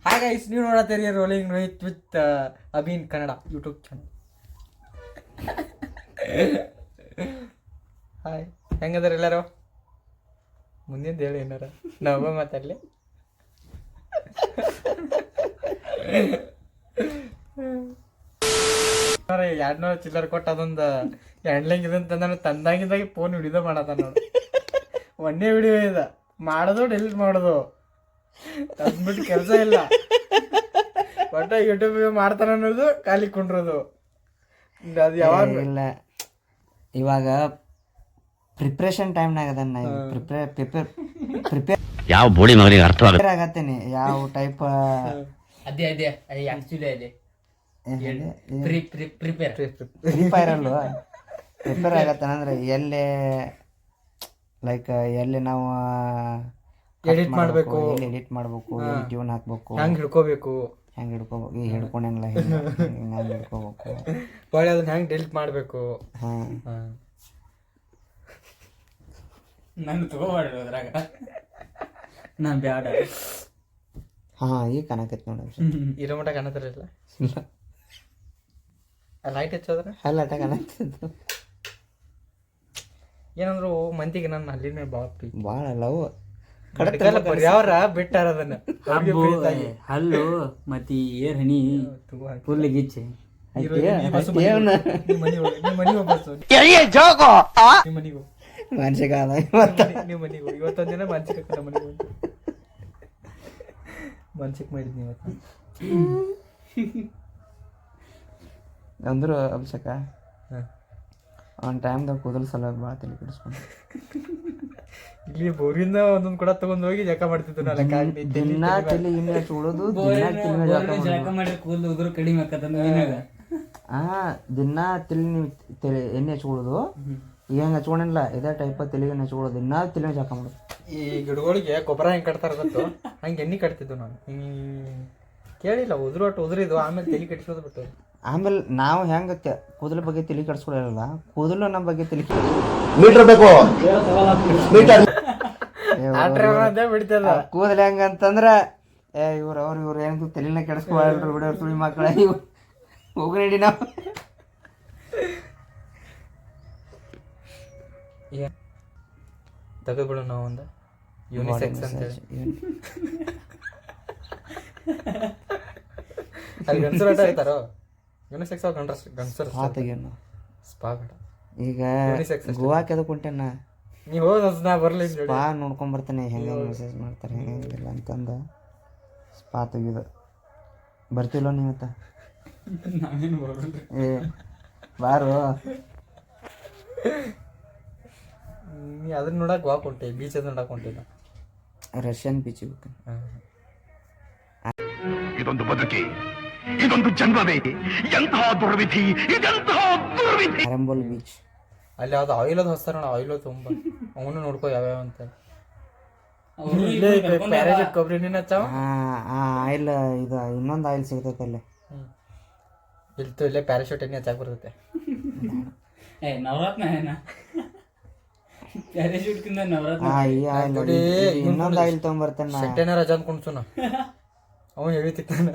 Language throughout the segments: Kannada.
ಹಾಯ್ ಗೈಸ್, ನೀವು ನೋಡತ್ತೀರಿ rolling Rohit with Abhin Kannada YouTube channel. Hi, ಹೆಂಗದಾರ ಎಲ್ಲಾರು? ಮುಂದಿನ ಹೇಳಿ ಏನಾರ ನಾವು ಮಾತಾಡಲಿ. $200 ಚಿಲ್ಲರ್ ಕೊಟ್ಟು ಅದೊಂದು ಹ್ಯಾಂಡ್ಲಿಂಗ್ ಇದಂತ ನಾನು ತಂದಾಗಿದ್ದಾಗಿ ಫೋನ್ ವಿಡಿಯೋ ಮಾಡತ್ತ ನೋಡು. ಒಂದೇ ವಿಡಿಯೋ ಇದೆ, ಮಾಡೋದು ಡೆಲಿಟ್ ಮಾಡೋದು, ತಂದ್ಬಿಟ್ಟು ಕೆಲಸ ಇಲ್ಲ. ಒಟ್ಟ ಯೂಟ್ಯೂಬ್ ಮಾಡ್ತಾನ ಅನ್ನೋದು, ಖಾಲಿ ಕುಂಡ್ರೋದು. ಅದು ಯಾವಾಗ ಇಲ್ಲ, ಇವಾಗ ಪ್ರಿಪ್ರೇಷನ್ ಟೈಮ್ನಾಗ ಅದನ್ನ ಪ್ರಿಪೇರ್ ಯಾವ ಬೋಳಿ ಮಗನಿಗೆ ಅರ್ಥವಾಗುತ್ತೆ ಆಗತ್ತೇನೆ. ಯಾವ ಟೈಪ್ ಅದೇ ಆಕ್ಚುಲಿ ಅದೇ ಫ್ರೀ ಫೈರ್ ಅಲ್ವಾ ಪ್ರಿಪೇರ್ ಆಗತ್ತಾನ ಅಂದ್ರೆ ಎಲ್ಲಿ ಲೈಕ್ ಎಲ್ಲಿ ನಾವು ಎಡಿಟ್ ಮಾಡಬೇಕು, ಎಡಿಟ್ ಮಾಡ್ಬೇಕು, ಟ್ಯೂನ್ ಹಾಕ್ಬೇಕು, ಹೆಂಗ್ ಹಿಡ್ಕೋಬೇಕು, ಹೆಂಗ್ ಹಿಡ್ಕೋಬೇಕು, ಈಗ ಹಿಡ್ಕೊಂಡಂಗಿಲ್ಲ ಹೆಂಗ್ ಹಿಡ್ಕೋಬೇಕು, ಹೊಳ್ಳಿ ಅದನ್ನ ಹೆಂಗ್ ಡೆಲಿಟ್ ಮಾಡಬೇಕು. ನಾನು ತಗೋಬಾರ್ದು ಅದ್ರಾಗ, ನಾನು ಬ್ಯಾಡ. ಈಗ ಕಾಣಕೈತಿ ನೋಡಿ. ಇರೋ ಮಟ್ಟ ಕಾಣತ್ತಿರಲಿಲ್ಲ, ಲೈಟ್ ಹಚ್ಚೋದ್ರೆ ಅಲ್ಲ ಕಾಣತ್ತಿದ್ದು. ಏನಂದ್ರು ಮಂದಿಗೆ ನಾನು ಅಲ್ಲಿನ ಭಾಳ ಲವ್ ಯಾವ್ರ ಬಿಟ್ಟಾರ ಅದನ್ನ. ಹಲ್ಲು ಮತ್ತೆ ಏರ್ ಹನಿ ಫುಲ್ ಗಿಚ್ಚೆ ಮಾನಸಿಕ ನೀವು ಮನಿಗೂ ಇವತ್ತೊಂದ್ ದಿನ ಮಾನಸಿಕ ಮನೆಗೆ ಮಾನಸಿಕ ಮಾಡಿದ್ನಿ ಇವತ್ತು. ಅಂದ್ರು ಅಭಿಷೇಕ ಅವ್ನ ಟೈಮ್ದಾಗ ಕೂದಲು ಸಲ ಭಾಳ ತಲೆ ಕೆಡಿಸ್ಕೊಂಡು ಇಲ್ಲಿ ಬೋರಿಂದ ಒಂದೊಂದು ಕೂಡ ತಗೊಂಡ್ ಹೋಗಿ ಜಕ ಮಾಡ್ತಿದ್ದು. ದಿನ ತಲೆ ಎಣ್ಣೆ ಹಚ್ಚಿ ಉಳೋದು, ಜಳಕ ಮಾಡಿ ಕೂದಲು ಉದುರು ಕಡಿಮೆ ಆಕತ್ತಂದ ದಿನ ತಲೆ ಎಣ್ಣೆ ಹಚ್ಕೊಳ್ಳೋದು. ಈಗ ಹೆಂಗೆ ಹಚ್ಕೊಂಡಿಲ್ಲ, ಇದೇ ಟೈಪ್ ತೆಲಿಗೆ ಹಚ್ಕೊಳ್ಳೋದು, ದಿನ ತಲೆ ಜಾಕ ಮಾಡೋದು. ಈ ಗಿಡಗಳಿಗೆ ಗೊಬ್ಬರ ಹೆಂಗ್ ಕಟ್ತಾರ ಗೊತ್ತು, ಹಂಗೆ ಎಣ್ಣೆ ಕಟ್ತಿದ್ದು ನಾನು. ಕೇಳಿಲ್ಲ, ಉದುರಿದ್ದು ಆಮೇಲೆ ತಲೆ ಕಟ್ಸೋದು ಬಿಟ್ಟು. ಆಮೇಲೆ ನಾವು ಹೆಂಗೆ ಕೂದಲ ಬಗ್ಗೆ ತಲೆ ಕಟ್ಸ್ಕೊಳ್ಳಲ್ಲ, ಕೂದಲು ನಮ್ಮ ಬಗ್ಗೆ ತಲೆ ಕೂದಲು ಹೆಂಗಂತಂದ್ರ ಇವ್ರು ಹೆಂಗ್ ತಲೆನ ಕೆಡಿಸ್ಕೊಳ್ರಿ ಬಿಡೋರು ಸುಳಿ ಮಕ್ಕಳ ಇವು ಹೋಗ್ರಿ ನಾವು. ತೆಗೆದ್ಬಿಡು ನಾವು ಒಂದು ಯೂನಿಸೆಕ್ಸ್ ಅಂತೇಳಿ. ಅಲ್ಲಿ ಗಂಡಸರು ಆಟ ಆಡ್ತಾರೋ ಯೂನಿಸೆಕ್ಸ್ ಗಂಡಸರು ತೆಗಿಯೋಣ ಸ್ಪಾ ಬೇಡ. ಈಗ ಗೋವಾಕ್ಕೆ ಅದಕ್ಕೆ ಹೊಂಟೇನ, ನೀವು ನಾ ಬರ್ಲಿ ಸ್ಪಾ ನೋಡ್ಕೊಂಡ್ ಬರ್ತೇನೆ, ಹೆಂಗೆ ಮೆಸೇಜ್ ಮಾಡ್ತಾರೆ ಹೆಂಗಿಲ್ಲ ಅಂತಂದ ಸ್ಪಾ ತೆಗಿಯೋದು. ಬರ್ತಿಲ್ಲ ನೀವತ್ತ? ಏ ಬಾರು, ನೀ ಅದನ್ನ ನೋಡಕ್ ಗೋವಾಕ್ ಹೊಂಟೆ, ಬೀಚ್ ಅದ್ ನೋಡಕ್ ಹೊಂಟಿಲ್ಲ, ರಷ್ಯನ್ ಬೀಚ್ ಹೋಗ್ತೀನಿ. ಇದೊಂದು ಬದುಕಿ, ಇದೊಂದು ಜನ್ಮವೇ, ಎಂತಹ ದುರ್ವಿಧಿ, ಇದೆಂತಹ ದುರ್ವಿಧಿ. ಅರಂಬೋಲ್ ಬೀಚ್ ಅಲ್ಲಿ ಯಾವ್ದು ಆಯಿಲ್ ಅದು ಹೊಸ್ತಾರ ನೋಡ, ಆಯಿಲ್ ತುಂಬ, ಅವನು ನೋಡ್ಕೋ ಯಾವ್ಯಾವ ಅಂತ. ಪ್ಯಾರಾಜೂಟ್ ಕೊಬ್ಬರಿ ನೀನು ಹಚ್ಚಾವ ಆಯಿಲ್, ಇದು ಇನ್ನೊಂದು ಆಯಿಲ್ ಸಿಗ್ತೈತೆ ಅಲ್ಲಿ. ಇಲ್ತು ಇಲ್ಲೇ ಪ್ಯಾರಾಶೂಟ್ ಎಣ್ಣೆ ಹಚ್ಚಾಕ್ ಬರ್ತೈತೆ. ನವರತ್ನ ಪ್ಯಾರಾಶೂಟ್ಕಿಂತ ನವರತ್ನ ಇನ್ನೊಂದು ಆಯಿಲ್ ತಗೊಂಡ್ಬರ್ತೇನೆ. ಶೆಟ್ಟೆನ ರಜಾ ಅನ್ಕೊಂಡ್ಸುನ ಅವನು ಹೇಳ್ತಿತ್ತಾನ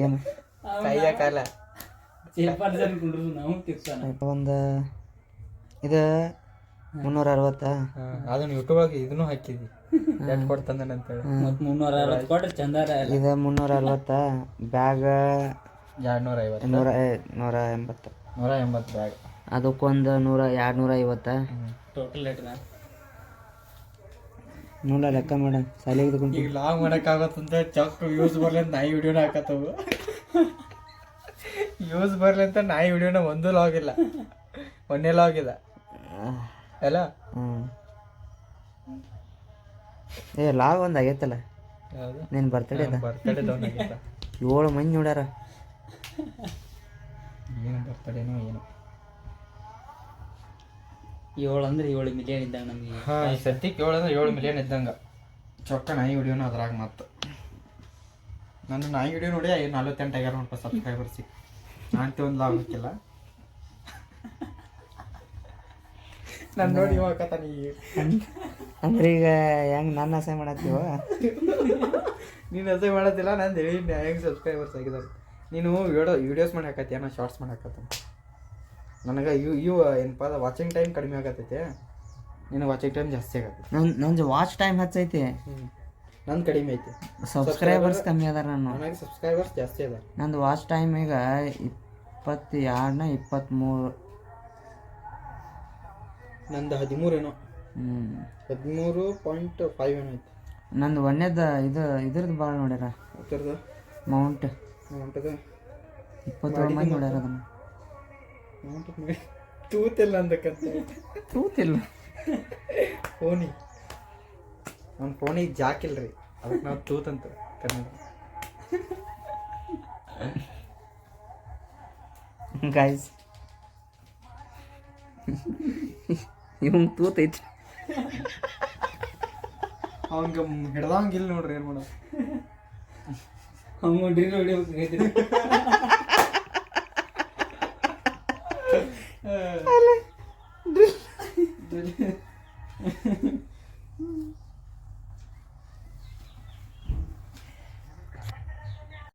ಏನು ಕೈಯ ಕಾಲ ಒಂದು ಇದು 360. ಅದನ್ನ ಯೂಟ್ಯೂಬ್ ಇದನ್ನು ಹಾಕಿದ್ವಿ, ಎಷ್ಟು ಕೊಡ್ತಂದ ಅಂತೇಳಿ. 360 ಕೊಟ್ರೆ ಚಂದಾರ. ಇದು 360 ಬ್ಯಾಗ್ 250 180 ಬ್ಯಾಗ್, ಅದಕ್ಕೊಂದು 250 ಟೋಟಲ್ ರೇಟ್ ನೋಡ ಲೆಕ್ಕ ಮಾಡ ಸಾಲಿಗೆ. ಈಗ ಲಾಗ್ ಮಾಡಕ್ ಆಗತ್ತಂತ ಚಕ್ ಯೂಸ್ ಬರ್ಲಿ ಅಂತ ನಾಯಿ ವಿಡಿಯೋನ ಹಾಕತ್ತವು. ಯೂಸ್ ಬರ್ಲಿ ಅಂತ ನಾಯಿ ವಿಡಿಯೋನ ಒಂದು ಲಾಗ್ ಇಲ್ಲ, ಒಂದೇ ಲಾಗ್ ಇಲ್ಲ ಅಲ್ಲ. ಏ ಲಾಗ್ ಒಂದು ಆಗೈತಲ್ಲ ನೀನು ಬರ್ತಡೇ 7 ಮಂದಿ ನೋಡ್ಯಾರ. ಏನು ಬರ್ತಡೇನೋ ಏನು. 7 ಅಂದ್ರೆ 7 ಮಿಲಿಯನ್ ಇದ್ದಂಗ ನಮಗೆ. ಸದ್ಯಕ್ಕೆ 7 ಅಂದ್ರೆ 7 ಮಿಲಿಯನ್ ಇದ್ದಂಗ. ಚೊಕ್ಕ ನಾಯಿ ವಿಡಿಯೋನ ಅದ್ರಾಗ ಮತ್ತು ನನ್ನ ನಾಯಿ ವಿಡಿಯೋ ನೋಡಿ 48 ಆಗ್ಯಾರ ನೋಡಪ್ಪ ಸಬ್ಸ್ಕ್ರೈಬರ್ಸಿಗೆ. ನಾಂತಿ ಒಂದು ಲಾಗ್ ಹಾಕಿಲ್ಲ ನಾನು ನೋಡಿ ಇವಾಗತ್ತಾನ. ಅಂದ್ರೆ ಈಗ ಹೆಂಗೆ ನನ್ನ ಆಸೆ ಮಾಡತ್ತೀವ ನೀನು ಅದೇ ಮಾಡೋದಿಲ್ಲ ನಾನು ಹೇಳಿ ಹೆಂಗೆ ಸಬ್ಸ್ಕ್ರೈಬರ್ಸ್ ಆಗಿದ್ದಾರೆ. ನೀನು ವಿಡಿಯೋಸ್ ಮಾಡಿ ಹಾಕತ್ತೀಯ, ನಾ ಶಾರ್ಟ್ಸ್ ಮಾಡಿ ಹಾಕತ್ತ. ನನಗೆ ಇವು ಏನಪ್ಪ ವಾಚಿಂಗ್ ಟೈಮ್ ಕಡಿಮೆ ಆಗತ್ತೈತೆ, ನಿನಗೆ ವಾಚಿಂಗ್ ಟೈಮ್ ಜಾಸ್ತಿ ಆಗತ್ತೆ. ನಂದು ವಾಚ್ ಟೈಮ್ ಹೆಚ್ಚೈತಿ, ನಂದು ಕಡಿಮೆ ಐತಿ. ಸಬ್ಸ್ಕ್ರೈಬರ್ಸ್ ಕಮ್ಮಿ ಅದಾರ. ನನಗೆ ಸಬ್ಸ್ಕ್ರೈಬರ್ಸ್ ಜಾಸ್ತಿ ಅದ. ನಂದು ವಾಚ್ ಟೈಮ್ ಈಗ 22 23. ನಂದು 13 ಏನೋ, 13.5 ಏನೋ ಐತಿ. ನಂದು ಒಂದೇದ ಇದ್ರದ್ದು ಭಾಳ ನೋಡ್ಯಾರ, ಉತ್ತರದ ಮೌಂಟ್ ಮೌಂಟದ 27 ಮಂದಿ ನೋಡ್ಯಾರ ಅದನ್ನು. ಮೌಂಟ್ ತೂತಿಲ್ಲ ಅಂದಕ್ಕಂತ ತೂತಿಲ್ಲ ಫೋನಿ, ಅವ್ನ ಫೋನಿಗೆ ಜಾಕಿಲ್ರಿ, ಅದಕ್ಕೆ ನಾವು ತೂತಂತ ಕನ್ನಡ. ಗೈಸ್ ಇವಂಗೆ ತೂತೈತಿ, ಅವಂಗೆ ಹಿಡ್ದಂಗಿಲ್ಲ ನೋಡ್ರಿ, ಏನು ಮಾಡೋದು. ಹಂಗೆ ಡ್ರಿಲ್ ಹೊಡಿಬೇಕಾಗೈತಿ.